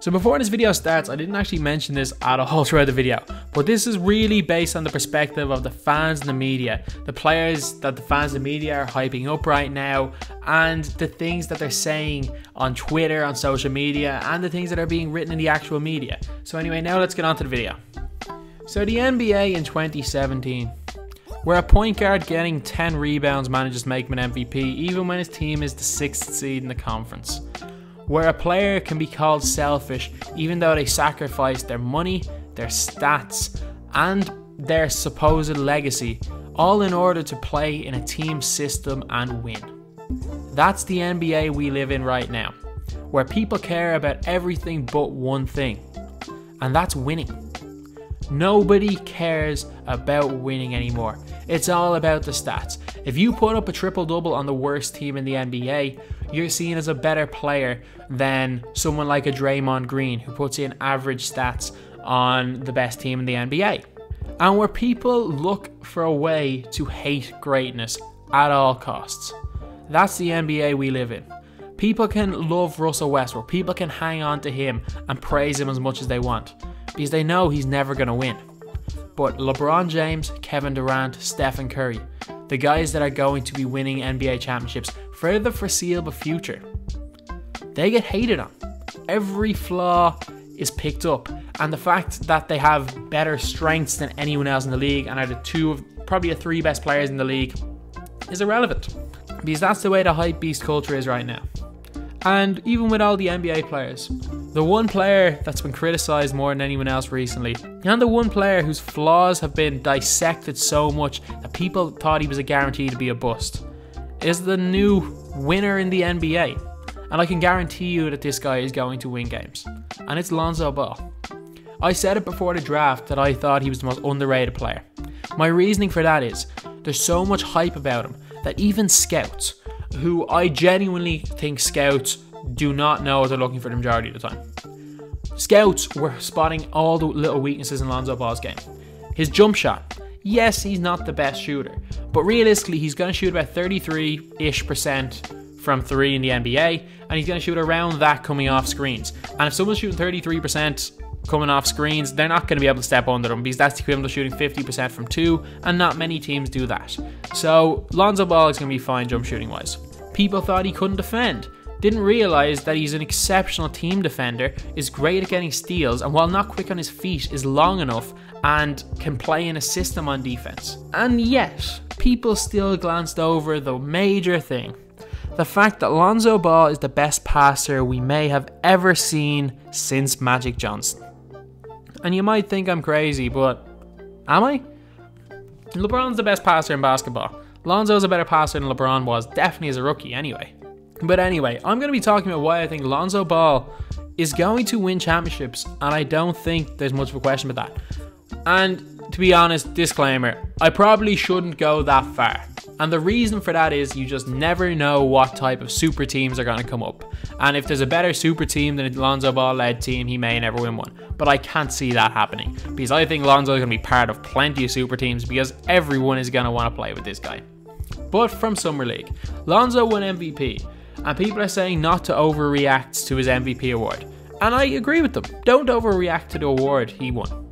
So before this video starts, I didn't actually mention this at all throughout the video, but this is really based on the perspective of the fans and the media, the players that the fans and the media are hyping up right now, and the things that they're saying on Twitter, on social media, and the things that are being written in the actual media. So anyway, now let's get on to the video. So the NBA in 2017, where a point guard getting 10 rebounds manages to make him an MVP even when his team is the 6th seed in the conference. Where a player can be called selfish even though they sacrifice their money, their stats, and their supposed legacy, all in order to play in a team system and win. That's the NBA we live in right now, where people care about everything but one thing, and that's winning. Nobody cares about winning anymore. It's all about the stats. If you put up a triple-double on the worst team in the NBA, you're seen as a better player than someone like a Draymond Green who puts in average stats on the best team in the NBA. And where people look for a way to hate greatness at all costs. That's the NBA we live in. People can love Russell Westbrook. People can hang on to him and praise him as much as they want, because they know he's never going to win. But LeBron James, Kevin Durant, Stephen Curry, the guys that are going to be winning NBA championships for the foreseeable future, they get hated on. Every flaw is picked up, and the fact that they have better strengths than anyone else in the league and are probably the 3 best players in the league is irrelevant, because that's the way the hype beast culture is right now. And even with all the NBA players, the one player that's been criticised more than anyone else recently, and the one player whose flaws have been dissected so much that people thought he was a guarantee to be a bust, is the new winner in the NBA. And I can guarantee you that this guy is going to win games. And it's Lonzo Ball. I said it before the draft that I thought he was the most underrated player. My reasoning for that is, there's so much hype about him that even scouts, who I genuinely think scouts do not know what they're looking for the majority of the time. Scouts were spotting all the little weaknesses in Lonzo Ball's game. His jump shot. Yes, he's not the best shooter, but realistically, he's going to shoot about 33-ish% from 3 in the NBA, and he's going to shoot around that coming off screens. And if someone's shooting 33% coming off screens, they're not going to be able to step under them, because that's the equivalent of shooting 50% from 2, and not many teams do that. So Lonzo Ball is going to be fine jump shooting wise. People thought he couldn't defend, didn't realise that he's an exceptional team defender, is great at getting steals, and while not quick on his feet, is long enough and can play in a system on defense. And yet, people still glanced over the major thing. The fact that Lonzo Ball is the best passer we may have ever seen since Magic Johnson. And you might think I'm crazy, but am I? LeBron's the best passer in basketball. Lonzo's a better passer than LeBron was, definitely as a rookie anyway. But anyway, I'm going to be talking about why I think Lonzo Ball is going to win championships, and I don't think there's much of a question about that. And to be honest, disclaimer, I probably shouldn't go that far. And the reason for that is you just never know what type of super teams are going to come up. And if there's a better super team than a Lonzo Ball-led team, he may never win one. But I can't see that happening, because I think Lonzo is going to be part of plenty of super teams, because everyone is going to want to play with this guy. But from Summer League, Lonzo won MVP, and people are saying not to overreact to his MVP award. And I agree with them. Don't overreact to the award he won.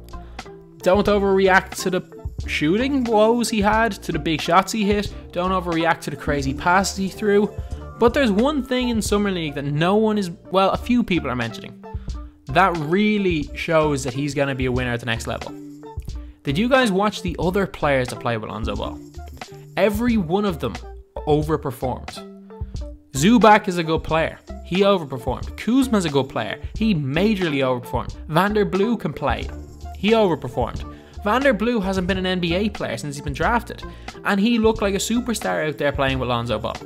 Don't overreact to the shooting woes he had, to the big shots he hit. Don't overreact to the crazy passes he threw. But there's one thing in Summer League that no one is, well, a few people are mentioning, that really shows that he's going to be a winner at the next level. Did you guys watch the other players that play with Lonzo Ball? Every one of them overperformed. Zubac is a good player. He overperformed. Kuzma's a good player. He majorly overperformed. Vanderbilt can play. He overperformed. Vanderbilt hasn't been an NBA player since he's been drafted, and he looked like a superstar out there playing with Lonzo Ball.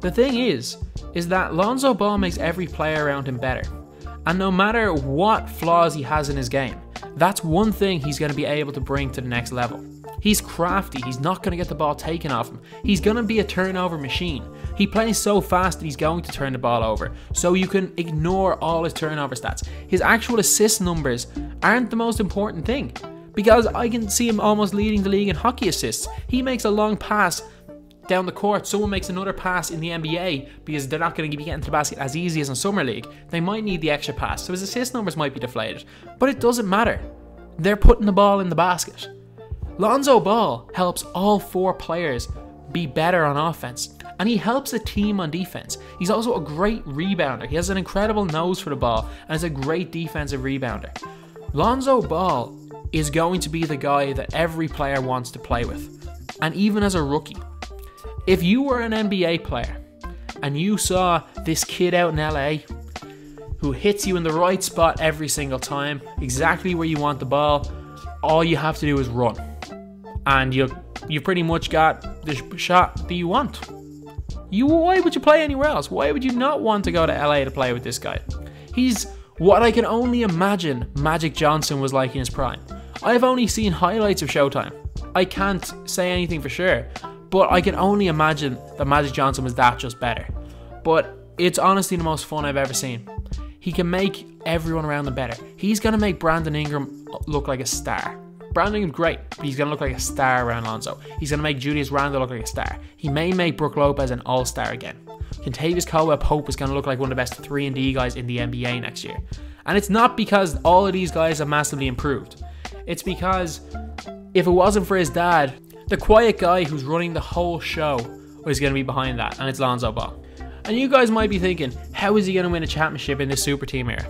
The thing is that Lonzo Ball makes every player around him better, and no matter what flaws he has in his game, that's one thing he's going to be able to bring to the next level. He's crafty. He's not going to get the ball taken off him. He's going to be a turnover machine. He plays so fast that he's going to turn the ball over, so you can ignore all his turnover stats. His actual assist numbers aren't the most important thing, because I can see him almost leading the league in hockey assists. He makes a long pass down the court, someone makes another pass in the NBA because they're not going to be getting to the basket as easy as in Summer League. They might need the extra pass, so his assist numbers might be deflated. But it doesn't matter. They're putting the ball in the basket. Lonzo Ball helps all 4 players be better on offense, and he helps the team on defense. He's also a great rebounder. He has an incredible nose for the ball and is a great defensive rebounder. Lonzo Ball is going to be the guy that every player wants to play with, and even as a rookie. If you were an NBA player and you saw this kid out in LA who hits you in the right spot every single time, exactly where you want the ball, all you have to do is run, and you pretty much got the shot that you want. Why would you play anywhere else? Why would you not want to go to LA to play with this guy? He's what I can only imagine Magic Johnson was like in his prime. I've only seen highlights of Showtime. I can't say anything for sure, but I can only imagine that Magic Johnson was that just better. But it's honestly the most fun I've ever seen. He can make everyone around him better. He's going to make Brandon Ingram look like a star. Brandon Ingram's great, but he's going to look like a star around Lonzo. He's going to make Julius Randle look like a star. He may make Brook Lopez an all-star again. Kentavious Caldwell-Pope is going to look like one of the best 3-and-D guys in the NBA next year. And it's not because all of these guys have massively improved. It's because if it wasn't for his dad, the quiet guy who's running the whole show was going to be behind that, and it's Lonzo Ball. And you guys might be thinking, how is he going to win a championship in this super team era?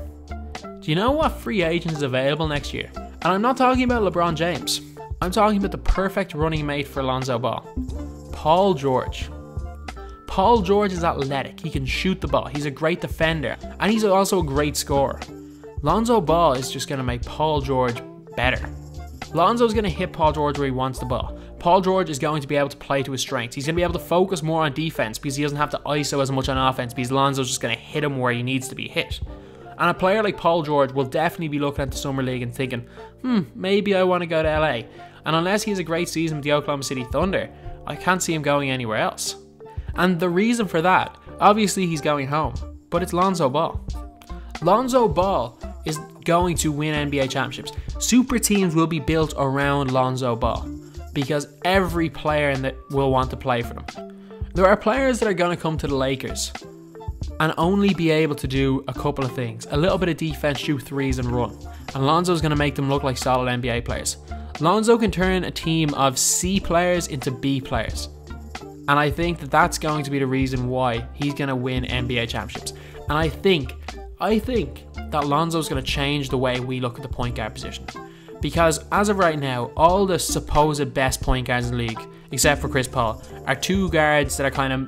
Do you know what free agent is available next year? And I'm not talking about LeBron James. I'm talking about the perfect running mate for Lonzo Ball. Paul George. Paul George is athletic. He can shoot the ball. He's a great defender. And he's also a great scorer. Lonzo Ball is just going to make Paul George better. Lonzo's going to hit Paul George where he wants the ball. Paul George is going to be able to play to his strengths. He's going to be able to focus more on defense because he doesn't have to ISO as much on offense because Lonzo's just going to hit him where he needs to be hit. And a player like Paul George will definitely be looking at the Summer League and thinking, maybe I want to go to LA. And unless he has a great season with the Oklahoma City Thunder, I can't see him going anywhere else. And the reason for that, obviously he's going home, but it's Lonzo Ball. Lonzo Ball is going to win NBA championships. Super teams will be built around Lonzo Ball because every player in that will want to play for them. There are players that are going to come to the Lakers and only be able to do a couple of things. A little bit of defense, shoot threes and run. And Lonzo's going to make them look like solid NBA players. Lonzo can turn a team of C players into B players. And I think that that's going to be the reason why he's going to win NBA championships. And I think that Lonzo's going to change the way we look at the point guard position. Because as of right now, all the supposed best point guards in the league, except for Chris Paul, are 2 guards that are kind of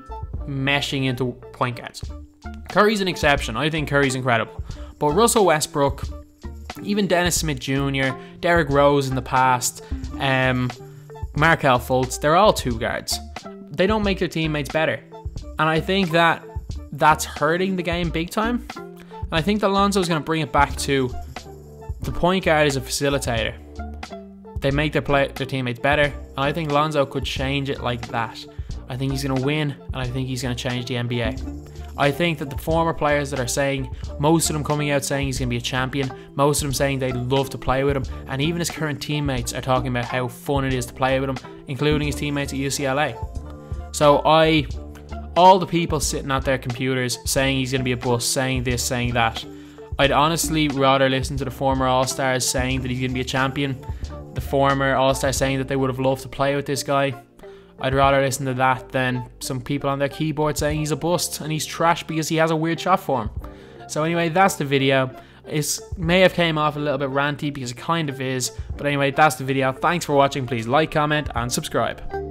meshing into point guards. Curry's an exception. I think Curry's incredible. But Russell Westbrook, even Dennis Smith Jr., Derrick Rose in the past, Markelle Fultz, they're all 2 guards. They don't make their teammates better. And I think that that's hurting the game big time. And I think that Lonzo's going to bring it back to the point guard is a facilitator. They make their teammates better. And I think Lonzo could change it like that. I think he's going to win, and I think he's going to change the NBA. I think that the former players that are saying, most of them coming out saying he's going to be a champion, most of them saying they'd love to play with him, and even his current teammates are talking about how fun it is to play with him, including his teammates at UCLA. So all the people sitting at their computers saying he's going to be a bust, saying this, saying that, I'd honestly rather listen to the former All-Stars saying that he's going to be a champion, the former All-Stars saying that they would have loved to play with this guy. I'd rather listen to that than some people on their keyboard saying he's a bust and he's trash because he has a weird shot form. So anyway, that's the video. It may have came off a little bit ranty because it kind of is. But anyway, that's the video. Thanks for watching. Please like, comment and subscribe.